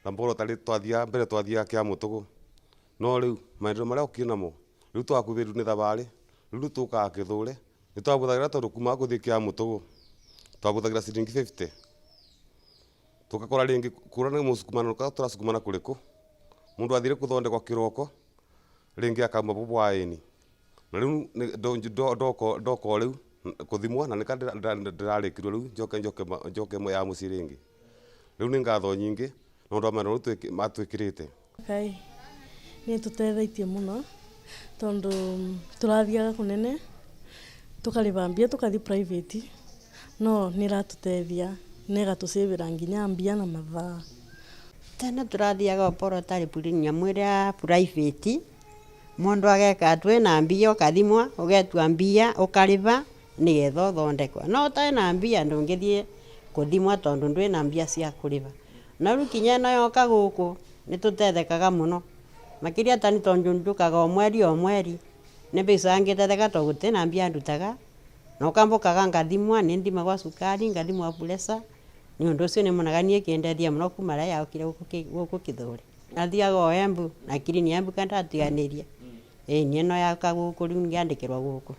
laboratory twathia mbere twathia kia mutugu no riu maendeleo maria ukinamo riu twakuviru ni thabari riu tukaa Kithure ni twabuthagira tondu kuma kuthii kia mutugu twabuthagira ciringi 50 tukakora ringi kura ni musukumano ka turasukumana kuriku mundu athire kuthondekwa kiroko ringi akamba bubwaini na riu ndoko riu kuthimwa na nika ndirarikirwo riu njoke ya mucii ringi riu ni ngatho nyingi nondu amana matwikirite kai ni tutethaitie muno tondu turathiaga kunene tukaribambia tukathi private no niratutethia negatusivira nginya mbia na mathaa tena turathiaga laboratory pulinia mwira private mundu ageka atwe na mbia ukathimwa ugetua mbia ukariba nigetha uthondekwa no utai na mbia ndungithie kuthimwa tondu ndwi na mbia cia kuriba na riu kinya nayoka guku nitutethekaga muno makiria tani tondu ndukaga o mweri ni mbeca ngitetheka to guti na mbia ndutaga na ukambukaga ngathimwa ni ndimagwa sukari ngathimwa pressure ni undu ucio ni munaganie kindethia muno kuma ria yaukire guku Kithure athiaga o Embu na kirini Embu kandatiganiria ni no yaka guku riu ngiandikirwa guku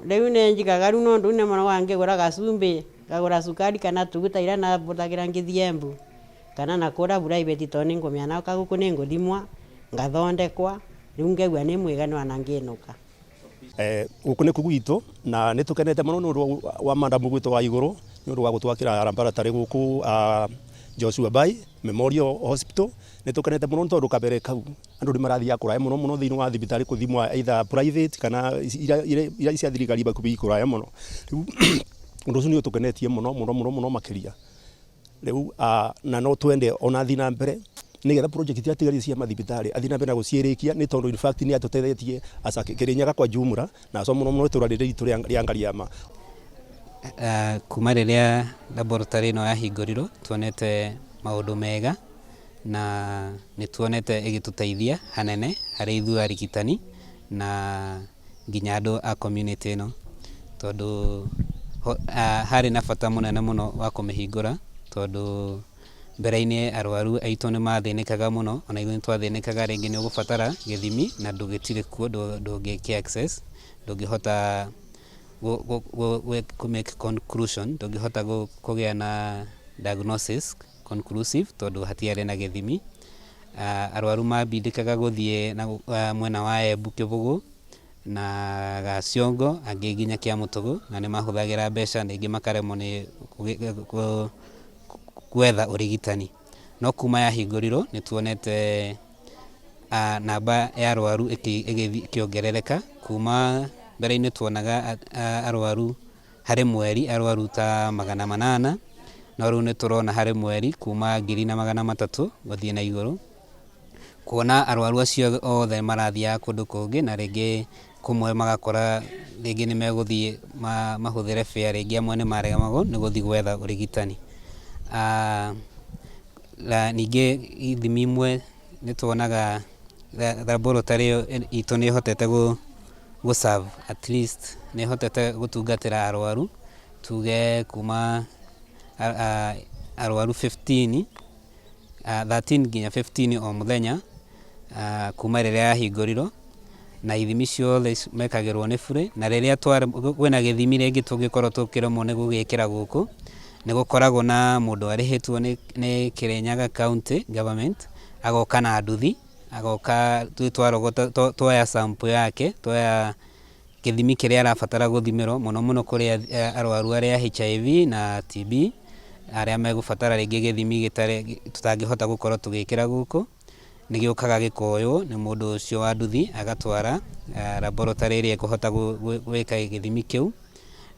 riu ni njikaga riu nondu ni mwana wange gura gacumbi ngagura sukari kana tuguta ira na buthagira ngithii Embu kana na kura private to ni ngumia na guku ni nguthimwa ngathondekwa riu ngegua ni mwiganu ana nginuka guku ni kugwitu na nitukenete muno nundu wa madamu gwitu wa iguru nundu wa gutwakira laboratory guku Joshua Bai Memorial Hospital nitukenete muno tondu kabere kau andu ni marathia kuraya muno thiini wa thibitari kuthimwa either private kana ira cia thirikari bakubi kuraya muno riu undu ucio ni utukenetie muno makiria riu na no twende ona thina mbere nigetha project ya tigari cia mathibitari athina mbere na guciirikia ni tondu in fact ni atutethetie asa Kirinyaga kwa jumla na so muno turarire itu ria Ngariama kuma riria laboratory no yahingũrirwo tuonete maundu mega na ni tuonete igituteithia hanene hari ithu arigitani na nginya andu a community no tondu hari na bata munene muno wa kumihingura tondu mbere-ini arwaru aitu ni mathinikaga muno ona ithu twathinikaga ringi ni ugubatara githimi na ndugitire kuo ndungikia access ndungihota make conclusion ndungihota kugia na diagnosis conclusive tondu hatiari na githimi arwaru mabindikaga guthie na mwena wa Embu Kivugu na Gaciongo angi nginya Kiamutugu na ni mahuthagira mbeca ningi makaremwo ni gwetha urigitani no kuma yahingũrirwo ni tuonete namba ya arwaru ikiongerereka kuma mbere-ini tuonaga arwaru hari mweri arwaru ta 800 no riu ni turona hari mweri kuma 3,300 guthie na iguru kuona arwaru acio othe marathia kundu kungi na ringi kumwe magakora ringi ni meguthie mahuthire fare ringi amwe ni maregamago ni guthie gwetha urigitani la nige ithimi imwe ni tuonaga laboratory itu ni hotete gu serve at least ni hotete gutungatira arwaru tuge kuma arwaru 15 13 nginya 15 o muthenya kuma riria yahingũrirwo na ithimi ciothe mekagirwo ni bure na riria kwina githimi ringi tungikorwo tukiremwo ni gugikira guku ni gukoragwo na mundu arihitwo ni Kirinyaga County Government agoka na nduthi agoka twoya sample yake twoya githimi kiria arabatara guthimirwo muno kuri arwaru aria HIV na TB aria megubatara ringi githimi gitare tutangihota gukorwo tugikira guku ni giukaga gikoyo ni mundu ucio wa nduthi agatwara laboratory iria kuhota gwika githimi kiu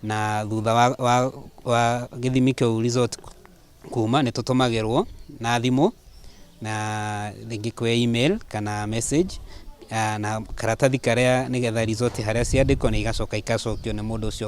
na thutha wa githimi kiu result kuma ni tutumagirwo na thimu na ringi kwe email kana message na karatathi karia nigetha result haria ciandikwo ni igacoka ikacokio ni mundu ucio